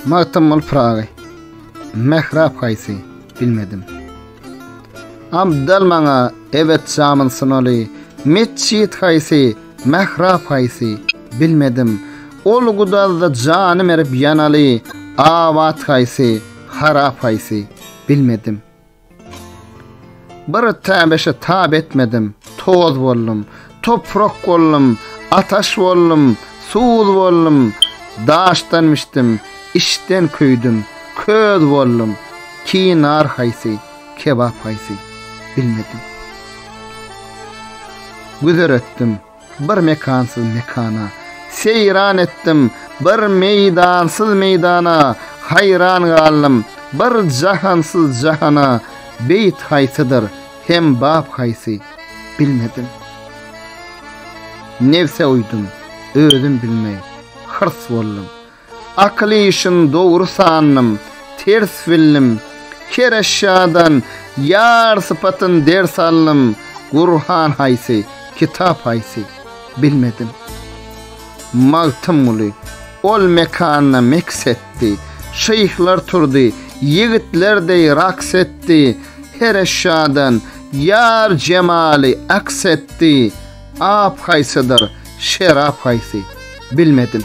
Magtymyl pragy. Mehrap haýsy bilmedim. Abdal maňa evet jamyn sunaly. Meçhit haýsy, mehrap haýsy bilmedim. Ol gudazda janym erip yanaly. Awat haýsy, harap haýsy bilmedim. Bir täbeşe tab etmedim. Toz boldum, toprak boldum, ataş boldum, suud boldum. Daştanmışdım, işten köydüm, köz boldum. Kinar haýsy, kebap haýsy bilmedim. Güzer etdim bir mekansız mekana, seyran etdim bir meydansız meydana, hayran galdım bir jahansız jahana. Beyt haýsydyr hem bab haýsy bilmedim. Nefse uydum, özüm bilmey, hırs boldum. Akly işin dogry sanynym, ters bildim. Kereşşadan yar sıfatyn ders alnym. Gurhan haýsy, kitap haýsy bilmedim. Magtymly ol mekana meksetdi. Şeyhler turdy, yigitler raks etdi. Her eşşadan yar cemali aksetti. Ap haýsydyr, şerap haýsy bilmedim.